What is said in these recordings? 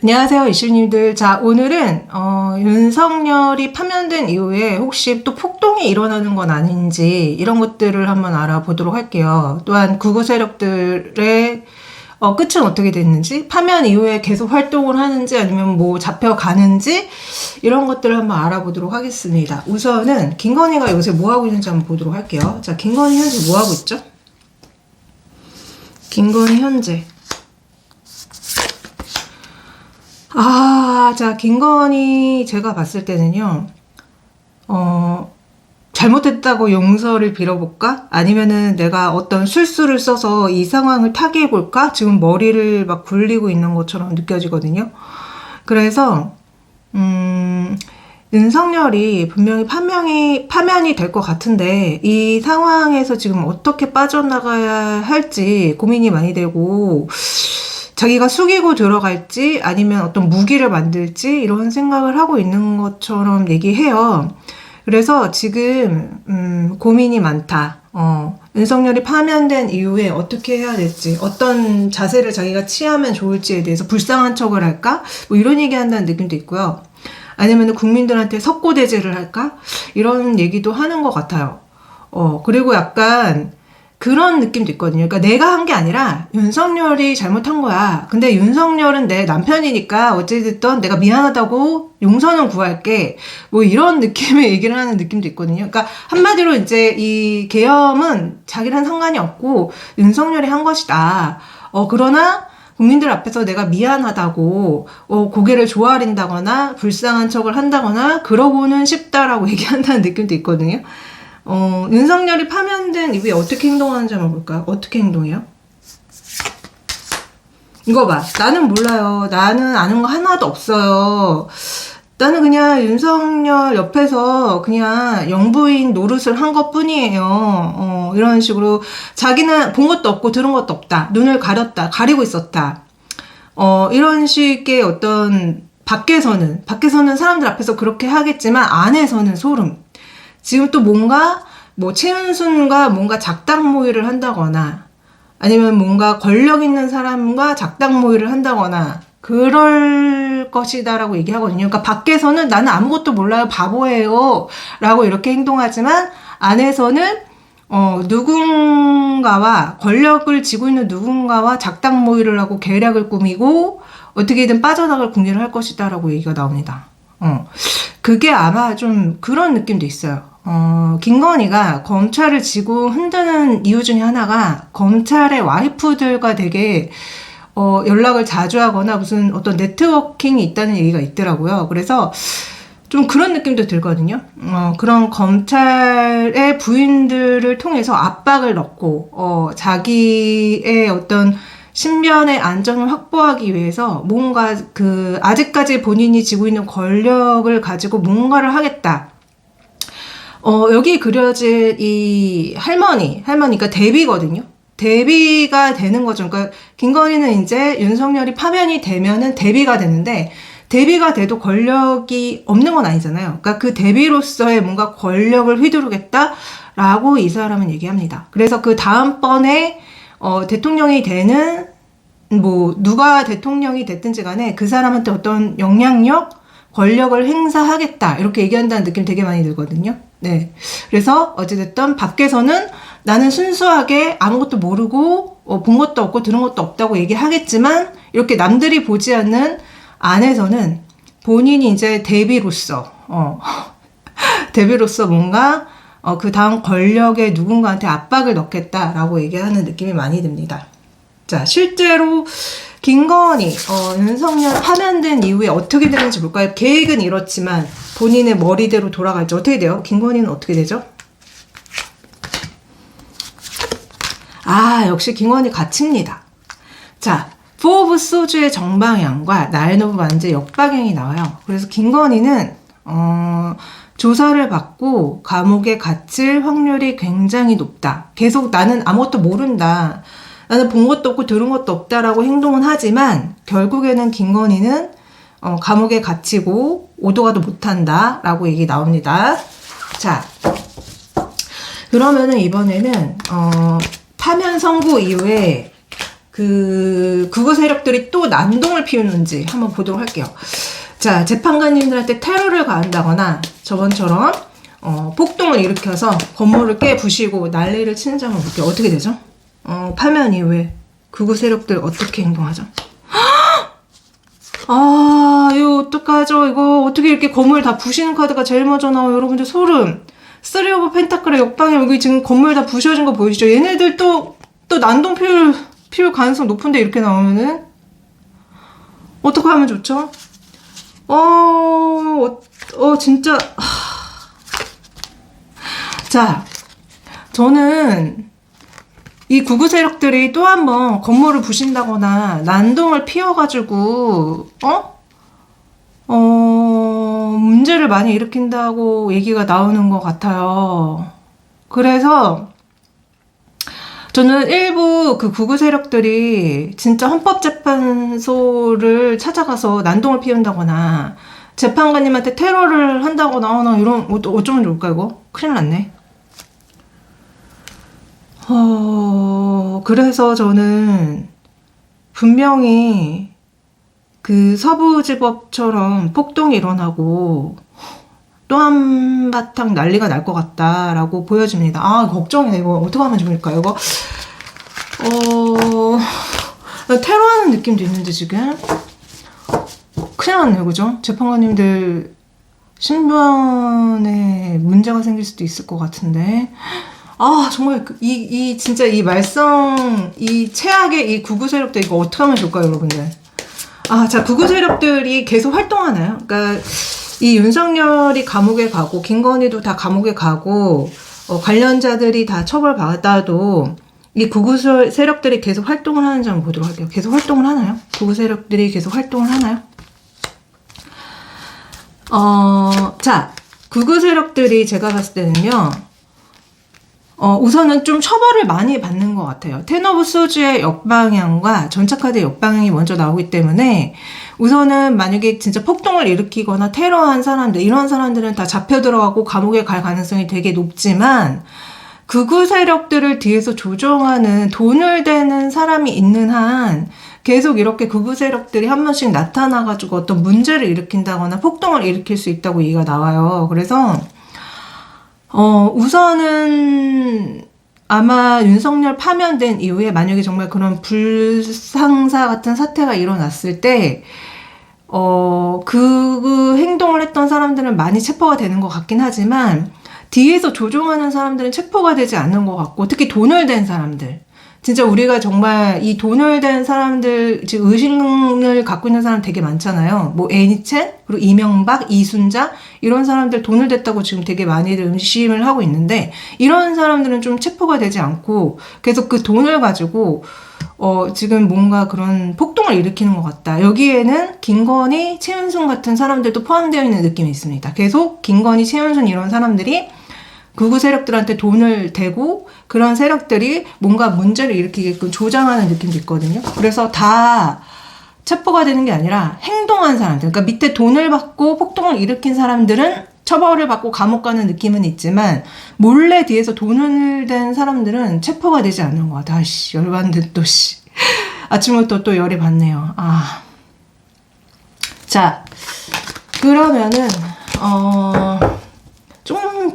안녕하세요, 이슈님들. 자, 오늘은 윤석열이 파면된 이후에 혹시 또 폭동이 일어나는 건 아닌지 이런 것들을 한번 알아보도록 할게요. 또한 극우 세력들의 끝은 어떻게 됐는지, 파면 이후에 계속 활동을 하는지 아니면 뭐 잡혀가는지 이런 것들을 한번 알아보도록 하겠습니다. 우선은 김건희가 요새 뭐 하고 있는지 한번 보도록 할게요. 자, 김건희 현재 뭐 하고 있죠? 김건희 현재. 자, 김건희 제가 봤을 때는요, 잘못했다고 용서를 빌어볼까? 아니면은 내가 어떤 술수를 써서 이 상황을 타개해볼까? 지금 머리를 막 굴리고 있는 것처럼 느껴지거든요. 그래서, 윤석열이 분명히 파면이 될 것 같은데, 이 상황에서 지금 어떻게 빠져나가야 할지 고민이 많이 되고, 자기가 숙이고 들어갈지 아니면 어떤 무기를 만들지 이런 생각을 하고 있는 것처럼 얘기해요. 그래서 지금 고민이 많다. 윤석열이 파면된 이후에 어떻게 해야 될지, 어떤 자세를 자기가 취하면 좋을지에 대해서 불쌍한 척을 할까? 뭐 이런 얘기한다는 느낌도 있고요. 아니면 국민들한테 석고대죄를 할까? 이런 얘기도 하는 것 같아요. 그리고 약간 그런 느낌도 있거든요. 그러니까 내가 한 게 아니라 윤석열이 잘못한 거야. 근데 윤석열은 내 남편이니까 어찌됐든 내가 미안하다고 용서는 구할게. 뭐 이런 느낌의 얘기를 하는 느낌도 있거든요. 그러니까 한마디로 이제 이 계엄은 자기랑 상관이 없고 윤석열이 한 것이다. 그러나 국민들 앞에서 내가 미안하다고 고개를 조아린다거나 불쌍한 척을 한다거나 그러고는 싶다라고 얘기한다는 느낌도 있거든요. 윤석열이 파면된 이후에 어떻게 행동하는지 한번 볼까요? 어떻게 행동해요? 이거 봐. 나는 몰라요. 나는 아는 거 하나도 없어요. 나는 그냥 윤석열 옆에서 그냥 영부인 노릇을 한 것 뿐이에요. 이런 식으로 자기는 본 것도 없고 들은 것도 없다. 눈을 가리고 있었다. 이런 식의 어떤 밖에서는 사람들 앞에서 그렇게 하겠지만 안에서는 소름. 지금 또 뭔가 뭐 최은순과 뭔가 작당 모의를 한다거나 아니면 뭔가 권력 있는 사람과 작당 모의를 한다거나 그럴 것이다라고 얘기하거든요. 그러니까 밖에서는 나는 아무것도 몰라요, 바보예요 라고 이렇게 행동하지만 안에서는 누군가와 권력을 쥐고 있는 누군가와 작당 모의를 하고 계략을 꾸미고 어떻게든 빠져나갈 궁리를 할 것이다 라고 얘기가 나옵니다. 그게 아마 좀 그런 느낌도 있어요. 김건희가 검찰을 지고 흔드는 이유 중에 하나가 검찰의 와이프들과 되게 연락을 자주 하거나 무슨 어떤 네트워킹이 있다는 얘기가 있더라고요. 그래서 좀 그런 느낌도 들거든요. 그런 검찰의 부인들을 통해서 압박을 넣고 자기의 어떤 신변의 안전을 확보하기 위해서 뭔가 아직까지 본인이 지고 있는 권력을 가지고 뭔가를 하겠다. 여기 그려질 이 할머니가 대비거든요. 대비가 되는 거죠. 그러니까 김건희는 이제 윤석열이 파면이 되면은 대비가 되는데 대비가 돼도 권력이 없는 건 아니잖아요. 그러니까 그 대비로서의 뭔가 권력을 휘두르겠다라고 이 사람은 얘기합니다. 그래서 그 다음번에 대통령이 되는 뭐 누가 대통령이 됐든지 간에 그 사람한테 어떤 영향력, 권력을 행사하겠다 이렇게 얘기한다는 느낌 되게 많이 들거든요. 네, 그래서 어찌됐든 밖에서는 나는 순수하게 아무것도 모르고 본 것도 없고 들은 것도 없다고 얘기하겠지만 이렇게 남들이 보지 않는 안에서는 본인이 이제 대비로서 뭔가 그 다음 권력에 누군가한테 압박을 넣겠다라고 얘기하는 느낌이 많이 듭니다. 자, 실제로 김건희, 윤석열 파면된 이후에 어떻게 되는지 볼까요? 계획은 이렇지만 본인의 머리대로 돌아갈지 어떻게 돼요? 김건희는 어떻게 되죠? 역시 김건희 갇힙니다. 자, 포브스 소주의 정방향과 나인 오브 만즈의 역방향이 나와요. 그래서 김건희는 조사를 받고 감옥에 갇힐 확률이 굉장히 높다. 계속 나는 아무것도 모른다. 나는 본 것도 없고 들은 것도 없다라고 행동은 하지만 결국에는 김건희는 감옥에 갇히고 오도 가도 못한다 라고 얘기 나옵니다. 자, 그러면은 이번에는 파면 선고 이후에 그 극우 세력들이 또 난동을 피우는지 한번 보도록 할게요. 자, 재판관님들한테 테러를 가한다거나 저번처럼 폭동을 일으켜서 건물을 깨부시고 난리를 치는지 한번 볼게요. 어떻게 되죠? 파면 이후에 극우 세력들 어떻게 행동하죠? 아, 이거 어떡하죠? 이거 어떻게 이렇게 건물 다 부시는 카드가 제일 먼저 나와요. 여러분들 소름. 3 오브 펜타클의 역방에 여기 지금 건물 다 부셔진 거 보이시죠? 얘네들 또 난동 피울 가능성 높은데 이렇게 나오면은 어떻게 하면 좋죠? 진짜. 자, 저는 이 극우 세력들이 또 한 번 건물을 부신다거나 난동을 피워가지고 문제를 많이 일으킨다고 얘기가 나오는 것 같아요. 그래서 저는 일부 그 극우 세력들이 진짜 헌법재판소를 찾아가서 난동을 피운다거나 재판관님한테 테러를 한다거나 이런 어쩌면 좋을까 이거? 큰일 났네. 그래서 저는 분명히 그 서부지법처럼 폭동이 일어나고 또 한바탕 난리가 날 것 같다라고 보여집니다. 아, 걱정이네. 이거 어떡하면 좋을까, 이거? 테러하는 느낌도 있는데, 지금? 큰일 났네요, 그죠? 재판관님들 신변에 문제가 생길 수도 있을 것 같은데. 아, 정말, 진짜 이 말썽, 이 최악의 이 극우 세력들, 이거 어떻게 하면 좋을까요, 여러분들? 아, 자, 극우 세력들이 계속 활동하나요? 그러니까, 이 윤석열이 감옥에 가고, 김건희도 다 감옥에 가고, 관련자들이 다 처벌받아도, 이 극우 세력들이 계속 활동을 하는지 한번 보도록 할게요. 계속 활동을 하나요? 극우 세력들이 계속 활동을 하나요? 자, 극우 세력들이 제가 봤을 때는요, 우선은 좀 처벌을 많이 받는 것 같아요. 텐 오브 소주의 역방향과 전차카드의 역방향이 먼저 나오기 때문에 우선은 만약에 진짜 폭동을 일으키거나 테러한 사람들, 이런 사람들은 다 잡혀 들어가고 감옥에 갈 가능성이 되게 높지만 극우 세력들을 뒤에서 조종하는 돈을 대는 사람이 있는 한 계속 이렇게 극우 세력들이 한 번씩 나타나가지고 어떤 문제를 일으킨다거나 폭동을 일으킬 수 있다고 얘기가 나와요. 그래서 우선은 아마 윤석열 파면된 이후에 만약에 정말 그런 불상사 같은 사태가 일어났을 때, 그 행동을 했던 사람들은 많이 체포가 되는 것 같긴 하지만, 뒤에서 조종하는 사람들은 체포가 되지 않는 것 같고, 특히 돈을 댄 사람들. 진짜 우리가 정말 이 돈을 댄 사람들, 지금 의심을 갖고 있는 사람 되게 많잖아요. 뭐 애니첸, 그리고 이명박, 이순자 이런 사람들 돈을 댔다고 지금 되게 많이들 의심을 하고 있는데 이런 사람들은 좀 체포가 되지 않고 계속 그 돈을 가지고 지금 뭔가 그런 폭동을 일으키는 것 같다. 여기에는 김건희, 최은순 같은 사람들도 포함되어 있는 느낌이 있습니다. 계속 김건희, 최은순 이런 사람들이 극우 세력들한테 돈을 대고 그런 세력들이 뭔가 문제를 일으키게끔 조장하는 느낌도 있거든요. 그래서 다 체포가 되는 게 아니라 행동한 사람들, 그러니까 밑에 돈을 받고 폭동을 일으킨 사람들은 처벌을 받고 감옥 가는 느낌은 있지만 몰래 뒤에서 돈을 댄 사람들은 체포가 되지 않는 것 같아. 아씨, 열받는데 또 씨. 아침부터 또 열이 받네요. 아. 자, 그러면은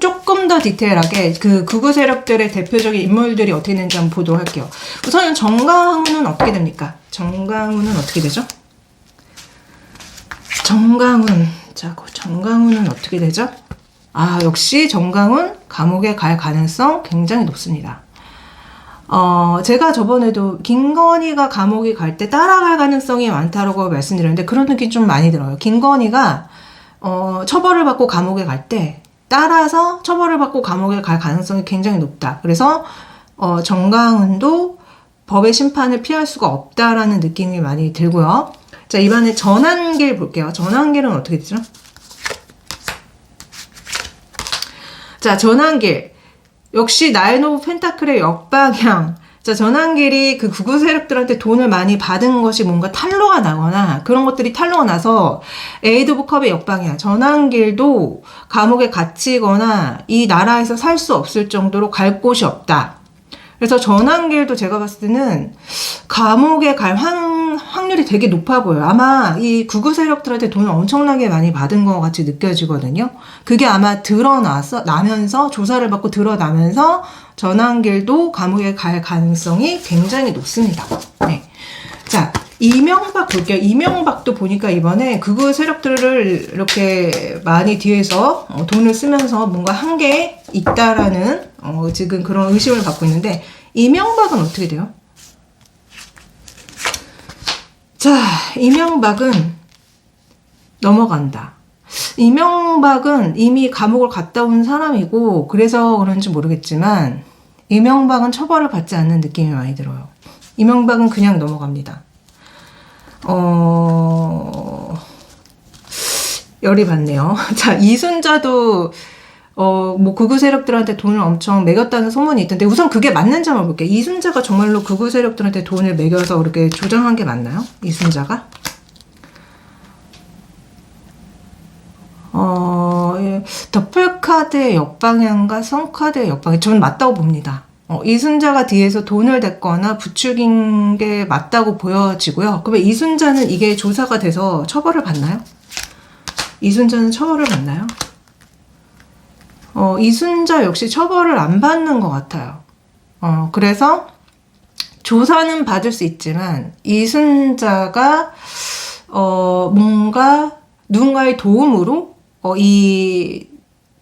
조금 더 디테일하게 그 극우 세력들의 대표적인 인물들이 어떻게 되는지 한번 보도록 할게요. 우선은 정강훈은 어떻게 됩니까? 정강훈은 어떻게 되죠? 정강훈. 자, 정강훈은 어떻게 되죠? 아, 역시 정강훈 감옥에 갈 가능성 굉장히 높습니다. 제가 저번에도 김건희가 감옥에 갈 때 따라갈 가능성이 많다라고 말씀드렸는데 그런 느낌 좀 많이 들어요. 김건희가 처벌을 받고 감옥에 갈 때 따라서 처벌을 받고 감옥에 갈 가능성이 굉장히 높다. 그래서 정강훈도 법의 심판을 피할 수가 없다라는 느낌이 많이 들고요. 자, 이번에 전한길 볼게요. 전한길은 어떻게 되죠? 자, 전한길 역시 나인 오브 펜타클의 역방향. 자, 전한길이 그 극우 세력들한테 돈을 많이 받은 것이 뭔가 탄로가 나거나 그런 것들이 탄로가 나서 에이드 오브 컵의 역방향. 전한길도 감옥에 갇히거나 이 나라에서 살 수 없을 정도로 갈 곳이 없다. 그래서 전한길도 제가 봤을 때는 감옥에 갈 확률이 되게 높아 보여요. 아마 이 극우 세력들한테 돈을 엄청나게 많이 받은 것 같이 느껴지거든요. 그게 아마 나면서 조사를 받고 드러나면서 전환길도 감옥에 갈 가능성이 굉장히 높습니다. 네. 자, 이명박 볼게요. 이명박도 보니까 이번에 극우 세력들을 이렇게 많이 뒤에서 돈을 쓰면서 뭔가 한 게 있다라는 지금 그런 의심을 갖고 있는데, 이명박은 어떻게 돼요? 자, 이명박은 넘어간다. 이명박은 이미 감옥을 갔다 온 사람이고, 그래서 그런지 모르겠지만 이명박은 처벌을 받지 않는 느낌이 많이 들어요. 이명박은 그냥 넘어갑니다. 열이 받네요. 자, 이순자도 뭐 극우 세력들한테 돈을 엄청 매겼다는 소문이 있던데, 우선 그게 맞는지 한번 볼게요. 이순자가 정말로 극우 세력들한테 돈을 매겨서 그렇게 조장한 게 맞나요? 이순자가? 더플카드의 역방향과 성카드의 역방향, 저는 맞다고 봅니다. 이순자가 뒤에서 돈을 댔거나 부추긴 게 맞다고 보여지고요. 그러면 이순자는 이게 조사가 돼서 처벌을 받나요? 이순자는 처벌을 받나요? 이순자 역시 처벌을 안 받는 것 같아요. 그래서 조사는 받을 수 있지만 이순자가 뭔가 누군가의 도움으로 이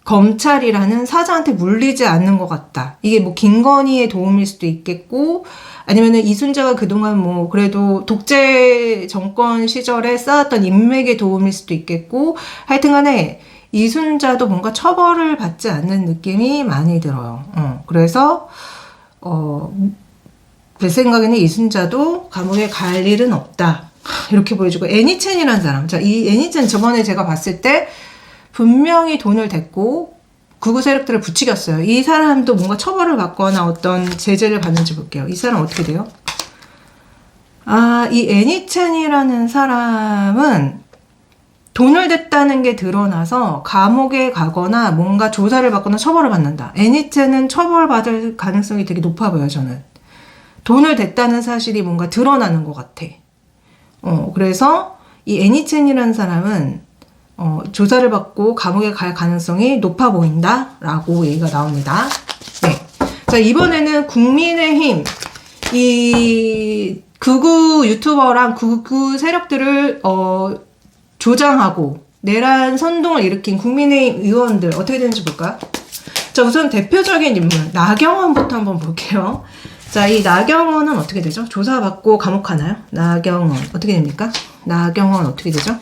검찰이라는 사자한테 물리지 않는 것 같다. 이게 뭐 김건희의 도움일 수도 있겠고, 아니면은 이순자가 그동안 뭐 그래도 독재 정권 시절에 쌓았던 인맥의 도움일 수도 있겠고, 하여튼간에 이순자도 뭔가 처벌을 받지 않는 느낌이 많이 들어요. 그래서 제 생각에는 이순자도 감옥에 갈 일은 없다, 이렇게 보여주고, 애니첸이라는 사람. 자, 이 애니첸 저번에 제가 봤을 때 분명히 돈을 댔고 극우 세력들을 부추겼어요. 이 사람도 뭔가 처벌을 받거나 어떤 제재를 받는지 볼게요. 이 사람 어떻게 돼요? 이 애니첸이라는 사람은 돈을 댔다는 게 드러나서 감옥에 가거나 뭔가 조사를 받거나 처벌을 받는다. 애니첸은 처벌받을 가능성이 되게 높아 보여요, 저는. 돈을 댔다는 사실이 뭔가 드러나는 것 같아. 그래서 이 애니첸이라는 사람은 조사를 받고 감옥에 갈 가능성이 높아 보인다라고 얘기가 나옵니다. 네. 자, 이번에는 국민의힘, 이 극우 유튜버랑 극우 세력들을 조장하고 내란 선동을 일으킨 국민의힘 의원들 어떻게 되는지 볼까요? 자, 우선 대표적인 인물 나경원부터 한번 볼게요. 자, 이 나경원은 어떻게 되죠? 조사받고 감옥 가나요? 나경원 어떻게 됩니까? 나경원 어떻게 되죠?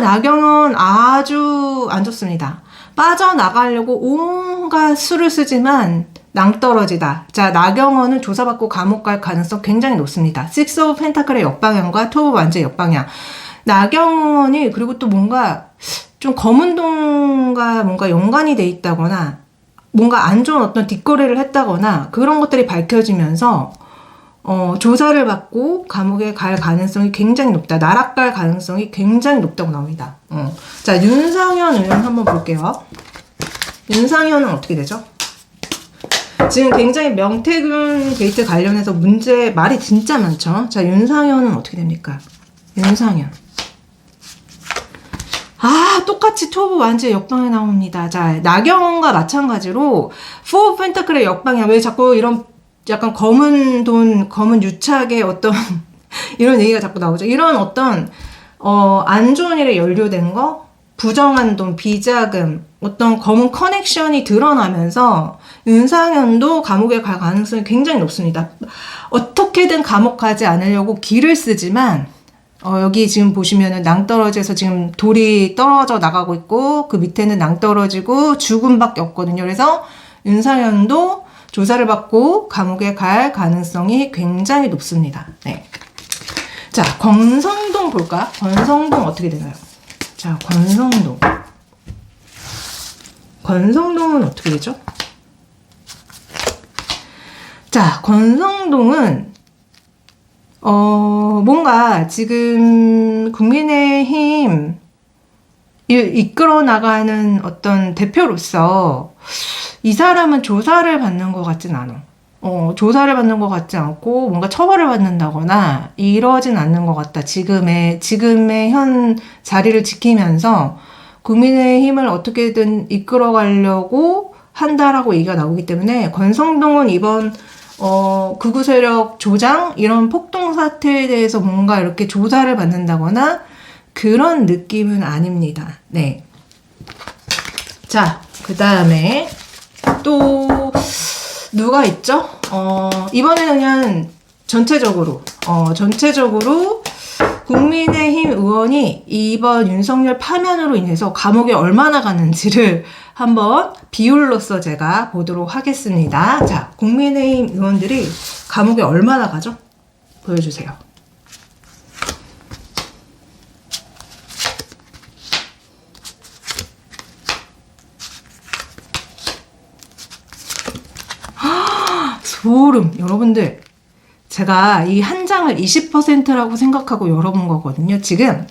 나경원 아주 안 좋습니다. 빠져나가려고 온갖 수를 쓰지만 낭떠러지다. 자, 나경원은 조사받고 감옥 갈 가능성 굉장히 높습니다. 식스 오브 펜타클의 역방향과 투 오브 완즈의 역방향. 나경원이 그리고 또 뭔가 좀 검은동과 뭔가 연관이 돼 있다거나 뭔가 안 좋은 어떤 뒷거래를 했다거나 그런 것들이 밝혀지면서 조사를 받고 감옥에 갈 가능성이 굉장히 높다. 나락갈 가능성이 굉장히 높다고 나옵니다. 자, 윤상현 의원 한번 볼게요. 윤상현은 어떻게 되죠? 지금 굉장히 명태균 게이트 관련해서 말이 진짜 많죠. 자, 윤상현은 어떻게 됩니까? 윤상현. 똑같이 투 오브 완즈의 역방에 나옵니다. 자, 나경원과 마찬가지로 포 오브 펜타클의 역방이야. 왜 자꾸 이런 약간 검은 돈, 검은 유착의 어떤 이런 얘기가 자꾸 나오죠. 이런 어떤 안 좋은 일에 연루된 거, 부정한 돈, 비자금, 어떤 검은 커넥션이 드러나면서 윤상현도 감옥에 갈 가능성이 굉장히 높습니다. 어떻게든 감옥 가지 않으려고 길을 쓰지만 여기 지금 보시면은 낭떠러지에서 지금 돌이 떨어져 나가고 있고 그 밑에는 낭떠러지고 죽음밖에 없거든요. 그래서 윤상현도 조사를 받고 감옥에 갈 가능성이 굉장히 높습니다. 네. 자, 권성동 볼까? 권성동 어떻게 되나요? 자, 권성동. 권성동은 어떻게 되죠? 자, 권성동은 뭔가 지금 국민의힘 이끌어 나가는 어떤 대표로서 이 사람은 조사를 받는 것 같진 않아. 조사를 받는 것 같지 않고 뭔가 처벌을 받는다거나 이러진 않는 것 같다. 지금의 현 자리를 지키면서 국민의힘을 어떻게든 이끌어 가려고 한다라고 얘기가 나오기 때문에 권성동은 이번 극우 세력 조장 이런 폭동 사태에 대해서 뭔가 이렇게 조사를 받는다거나 그런 느낌은 아닙니다. 네. 자, 그 다음에 또 누가 있죠? 이번에는 그냥 전체적으로 국민의힘 의원이 이번 윤석열 파면으로 인해서 감옥에 얼마나 가는지를 한번 비율로서 제가 보도록 하겠습니다. 자, 국민의힘 의원들이 감옥에 얼마나 가죠? 보여주세요. 소름. 여러분들, 제가 이 한 장을 20%라고 생각하고 열어본 거거든요. 지금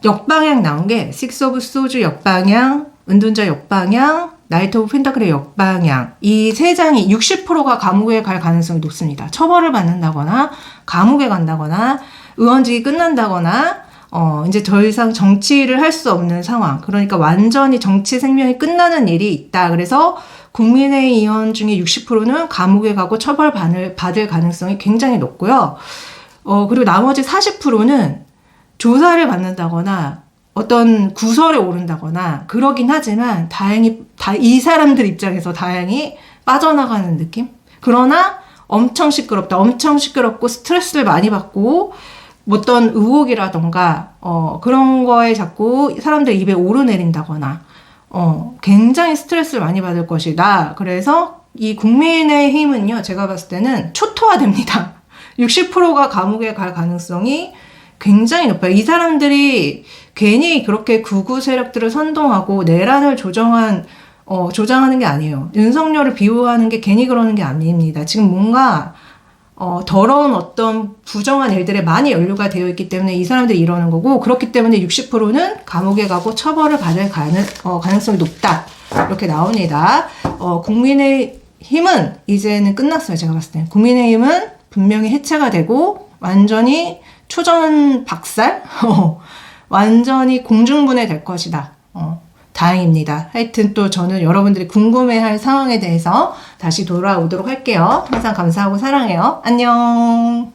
역방향 나온 게 식스 오브 소주 역방향, 은둔자 역방향, 나이트 오브 펜타클의 역방향, 이 세 장이 60%가 감옥에 갈 가능성이 높습니다. 처벌을 받는다거나 감옥에 간다거나 의원직이 끝난다거나 이제 더 이상 정치를 할 수 없는 상황, 그러니까 완전히 정치 생명이 끝나는 일이 있다. 그래서 국민의힘 의원 중에 60%는 감옥에 가고 처벌받을 가능성이 굉장히 높고요. 그리고 나머지 40%는 조사를 받는다거나 어떤 구설에 오른다거나 그러긴 하지만 다행히 이 사람들 입장에서 다행히 빠져나가는 느낌? 그러나 엄청 시끄럽다. 엄청 시끄럽고 스트레스를 많이 받고 어떤 의혹이라던가 그런 거에 자꾸 사람들 입에 오르내린다거나 굉장히 스트레스를 많이 받을 것이다. 그래서 이 국민의힘은요, 제가 봤을 때는 초토화됩니다. 60%가 감옥에 갈 가능성이 굉장히 높아요. 이 사람들이 괜히 그렇게 극우 세력들을 선동하고 내란을 조장하는 게 아니에요. 윤석열을 비호하는 게 괜히 그러는 게 아닙니다. 지금 뭔가 더러운 어떤 부정한 일들에 많이 연루가 되어 있기 때문에 이 사람들이 이러는 거고, 그렇기 때문에 60%는 감옥에 가고 처벌을 받을 가능성이 높다. 이렇게 나옵니다. 국민의힘은 이제는 끝났어요. 제가 봤을 때. 국민의힘은 분명히 해체가 되고, 완전히 초전 박살? 완전히 공중분해 될 것이다. 다행입니다. 하여튼 또 저는 여러분들이 궁금해할 상황에 대해서 다시 돌아오도록 할게요. 항상 감사하고 사랑해요. 안녕.